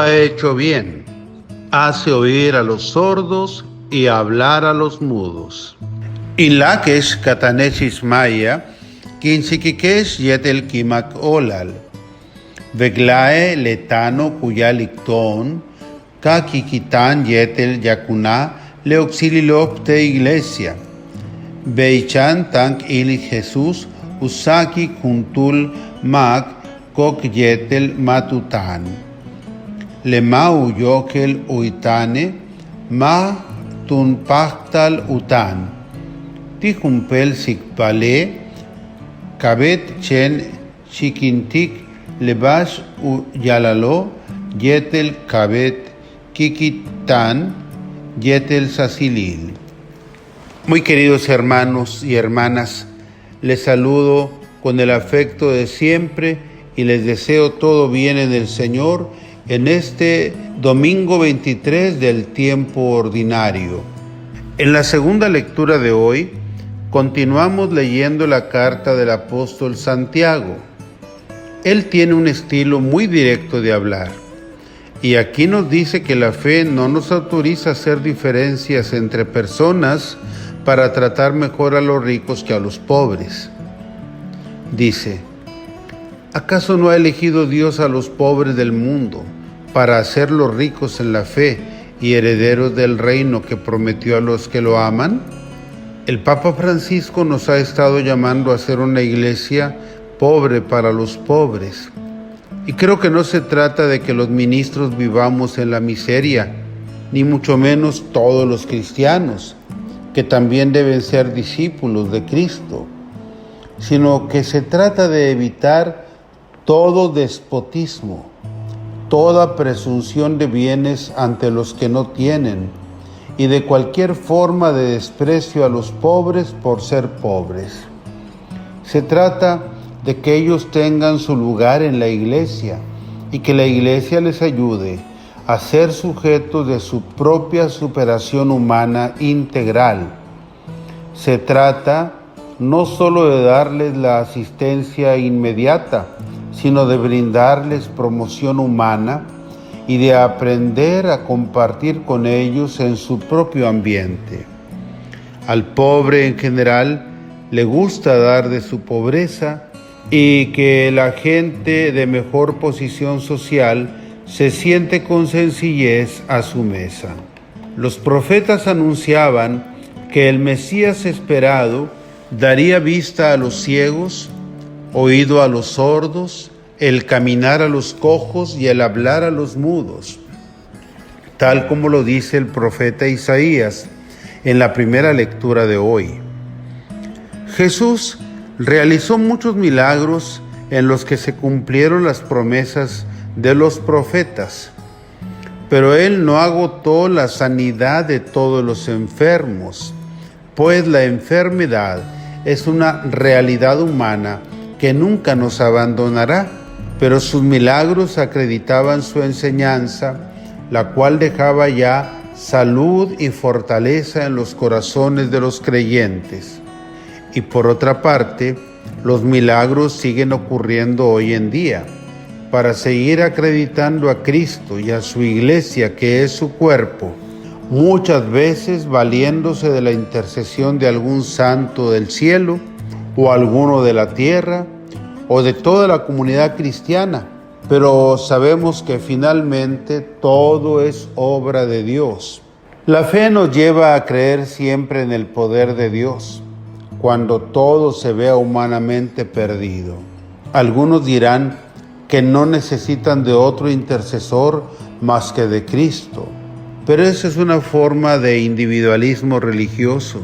ha hecho bien. Hace oír a los sordos y hablar a los mudos. Inlakesh katanesh maya, kinsikikesh yetel kimak olal. Veglae letano cuyalicton, kakikitan yetel yakuna leoxililopte iglesia. Beichan tank il Jesús usaki kuntul mak kok yetel matutan. Lemau yokel uitane ma tun pactal utan. Tijumpel sikpale kabet chen chikintik lebash yalalo yetel kabet kikitan yetel sasilil. Muy queridos hermanos y hermanas, les saludo con el afecto de siempre y les deseo todo bien en el Señor en este domingo 23 del tiempo ordinario. En la segunda lectura de hoy, continuamos leyendo la carta del apóstol Santiago. Él tiene un estilo muy directo de hablar. Y aquí nos dice que la fe no nos autoriza a hacer diferencias entre personas para tratar mejor a los ricos que a los pobres. Dice, ¿acaso no ha elegido Dios a los pobres del mundo para hacerlos ricos en la fe y herederos del reino que prometió a los que lo aman? El Papa Francisco nos ha estado llamando a ser una iglesia pobre para los pobres. Y creo que no se trata de que los ministros vivamos en la miseria, ni mucho menos todos los cristianos, que también deben ser discípulos de Cristo, sino que se trata de evitar todo despotismo, toda presunción de bienes ante los que no tienen, y de cualquier forma de desprecio a los pobres por ser pobres. Se trata de que ellos tengan su lugar en la iglesia y que la iglesia les ayude a ser sujetos de su propia superación humana integral. Se trata no solo de darles la asistencia inmediata, sino de brindarles promoción humana y de aprender a compartir con ellos en su propio ambiente. Al pobre en general le gusta dar de su pobreza y que la gente de mejor posición social se siente con sencillez a su mesa. Los profetas anunciaban que el Mesías esperado daría vista a los ciegos, oído a los sordos, el caminar a los cojos y el hablar a los mudos, tal como lo dice el profeta Isaías en la primera lectura de hoy. Jesús realizó muchos milagros en los que se cumplieron las promesas de los profetas, pero Él no agotó la sanidad de todos los enfermos, pues la enfermedad es una realidad humana que nunca nos abandonará, pero sus milagros acreditaban su enseñanza, la cual dejaba ya salud y fortaleza en los corazones de los creyentes. Y por otra parte, los milagros siguen ocurriendo hoy en día, para seguir acreditando a Cristo y a su iglesia, que es su cuerpo, muchas veces valiéndose de la intercesión de algún santo del cielo, o alguno de la tierra, o de toda la comunidad cristiana. Pero sabemos que finalmente todo es obra de Dios. La fe nos lleva a creer siempre en el poder de Dios, cuando todo se vea humanamente perdido. Algunos dirán que no necesitan de otro intercesor más que de Cristo, pero esa es una forma de individualismo religioso,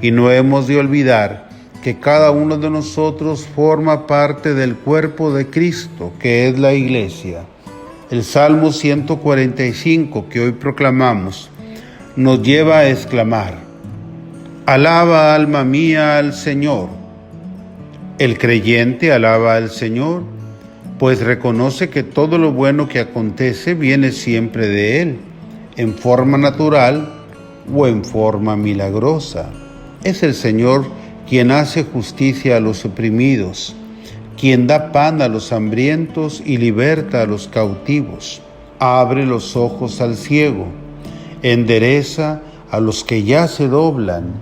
y no hemos de olvidar que cada uno de nosotros forma parte del cuerpo de Cristo, que es la iglesia. El Salmo 145, que hoy proclamamos, nos lleva a exclamar: alaba, alma mía, al Señor. El creyente alaba al Señor, pues reconoce que todo lo bueno que acontece viene siempre de Él, en forma natural o en forma milagrosa. Es el Señor quien hace justicia a los oprimidos, quien da pan a los hambrientos y liberta a los cautivos. abre los ojos al ciego, endereza a los que ya se doblan,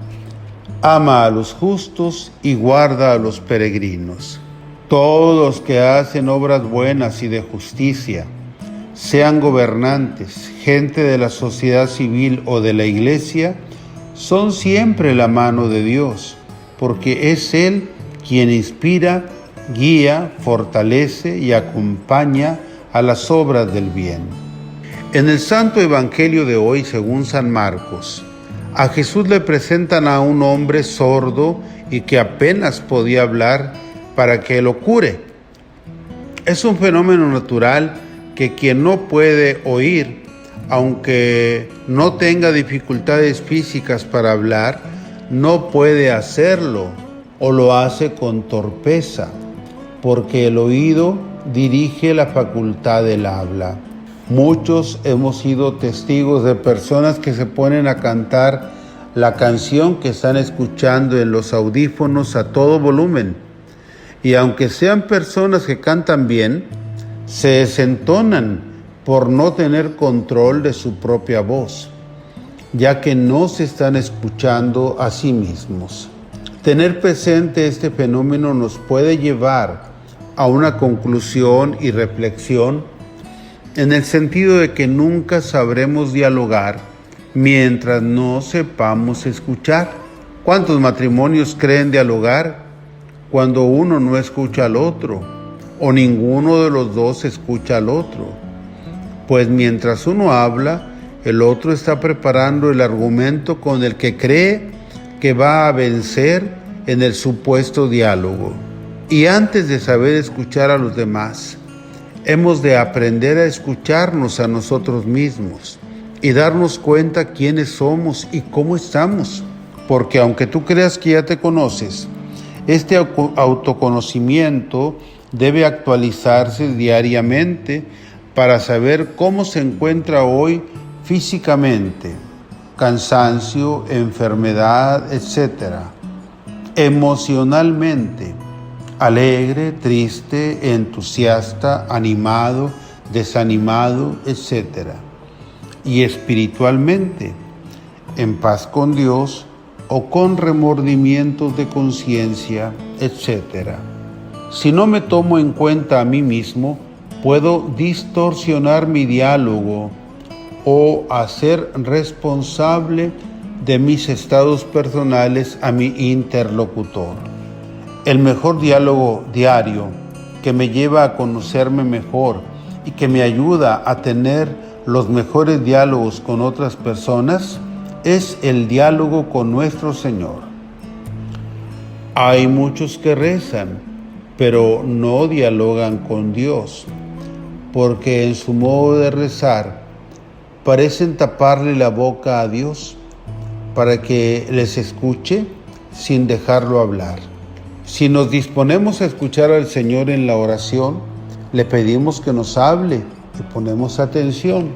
ama a los justos y guarda a los peregrinos. Todos los que hacen obras buenas y de justicia, sean gobernantes, gente de la sociedad civil o de la iglesia, son siempre la mano de Dios, porque es Él quien inspira, guía, fortalece y acompaña a las obras del bien. En el Santo Evangelio de hoy, según San Marcos, a Jesús le presentan a un hombre sordo y que apenas podía hablar para que lo cure. Es un fenómeno natural que quien no puede oír, aunque no tenga dificultades físicas para hablar, no puede hacerlo o lo hace con torpeza, porque el oído dirige la facultad del habla. Muchos hemos sido testigos de personas que se ponen a cantar la canción que están escuchando en los audífonos a todo volumen, y aunque sean personas que cantan bien, se desentonan por no tener control de su propia voz, ya que no se están escuchando a sí mismos. Tener presente este fenómeno nos puede llevar a una conclusión y reflexión en el sentido de que nunca sabremos dialogar mientras no sepamos escuchar. ¿Cuántos matrimonios creen dialogar cuando uno no escucha al otro o ninguno de los dos escucha al otro? Pues mientras uno habla, el otro está preparando el argumento con el que cree que va a vencer en el supuesto diálogo. Y antes de saber escuchar a los demás, hemos de aprender a escucharnos a nosotros mismos y darnos cuenta quiénes somos y cómo estamos. Porque aunque tú creas que ya te conoces, este autoconocimiento debe actualizarse diariamente para saber cómo se encuentra hoy físicamente, cansancio, enfermedad, etc. Emocionalmente, alegre, triste, entusiasta, animado, desanimado, etc. Y espiritualmente, en paz con Dios o con remordimientos de conciencia, etc. Si no me tomo en cuenta a mí mismo, puedo distorsionar mi diálogo o hacer responsable de mis estados personales a mi interlocutor. El mejor diálogo diario que me lleva a conocerme mejor y que me ayuda a tener los mejores diálogos con otras personas es el diálogo con nuestro Señor. Hay muchos que rezan, pero no dialogan con Dios, porque en su modo de rezar parecen taparle la boca a Dios para que les escuche sin dejarlo hablar. Si nos disponemos a escuchar al Señor en la oración, le pedimos que nos hable y ponemos atención.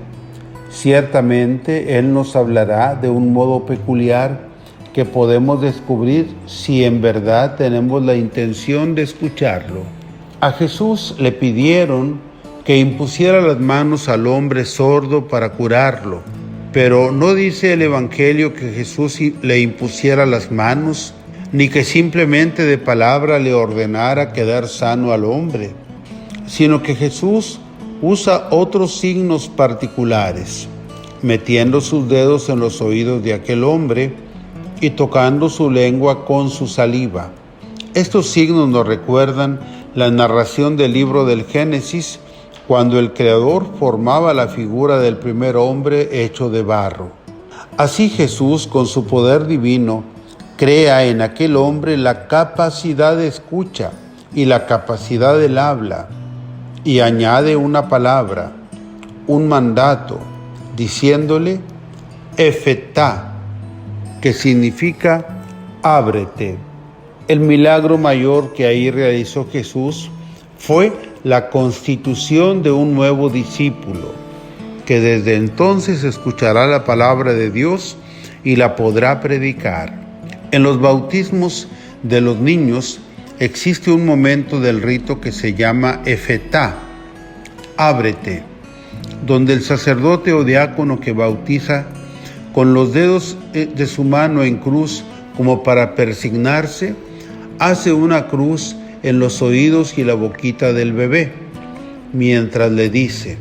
Ciertamente Él nos hablará de un modo peculiar que podemos descubrir si en verdad tenemos la intención de escucharlo. A Jesús le pidieron que impusiera las manos al hombre sordo para curarlo, pero no dice el Evangelio que Jesús le impusiera las manos, ni que simplemente de palabra le ordenara quedar sano al hombre, sino que Jesús usa otros signos particulares, metiendo sus dedos en los oídos de aquel hombre y tocando su lengua con su saliva. Estos signos nos recuerdan la narración del libro del Génesis, cuando el Creador formaba la figura del primer hombre hecho de barro. Así Jesús, con su poder divino, crea en aquel hombre la capacidad de escucha y la capacidad del habla, y añade una palabra, un mandato, diciéndole Efetá, que significa ábrete. El milagro mayor que ahí realizó Jesús fue la constitución de un nuevo discípulo, que desde entonces escuchará la palabra de Dios y la podrá predicar. En los bautismos de los niños existe un momento del rito que se llama Efetá, ábrete. donde el sacerdote o diácono que bautiza con los dedos de su mano en cruz como para persignarse, hace una cruz en los oídos y la boquita del bebé, mientras le dice: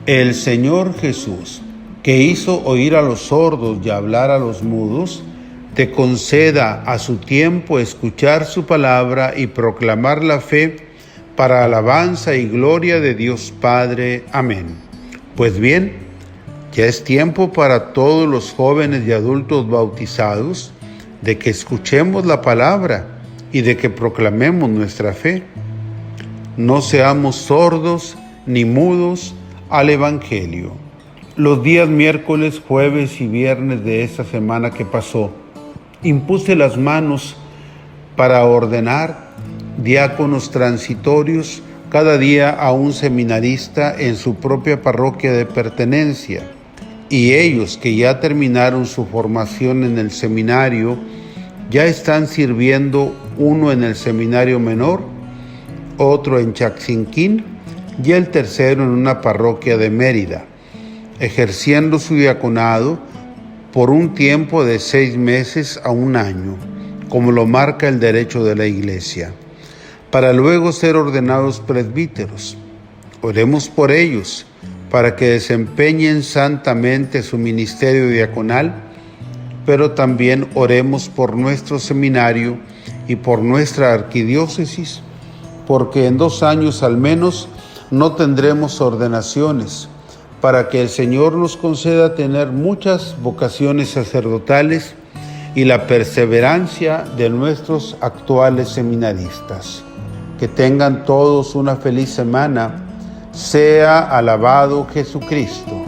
el Señor Jesús, que hizo oír a los sordos y hablar a los mudos, te conceda a su tiempo escuchar su palabra y proclamar la fe para alabanza y gloria de Dios Padre. Amén. Pues bien, ya es tiempo para todos los jóvenes y adultos bautizados de que escuchemos la palabra y de que proclamemos nuestra fe. No seamos sordos ni mudos al Evangelio. Los días miércoles, jueves y viernes de esta semana que pasó, impuse las manos para ordenar diáconos transitorios cada día a un seminarista en su propia parroquia de pertenencia, y ellos que ya terminaron su formación en el seminario ya están sirviendo, uno en el seminario menor, otro en Chaxinquín y el tercero en una parroquia de Mérida, ejerciendo su diaconado por un tiempo de 6 meses a 1 año, como lo marca el derecho de la Iglesia, para luego ser ordenados presbíteros. Oremos por ellos, para que desempeñen santamente su ministerio diaconal, pero también oremos por nuestro seminario y por nuestra arquidiócesis, porque en 2 años al menos no tendremos ordenaciones, para que el Señor nos conceda tener muchas vocaciones sacerdotales y la perseverancia de nuestros actuales seminaristas. Que tengan todos una feliz semana. Sea alabado Jesucristo.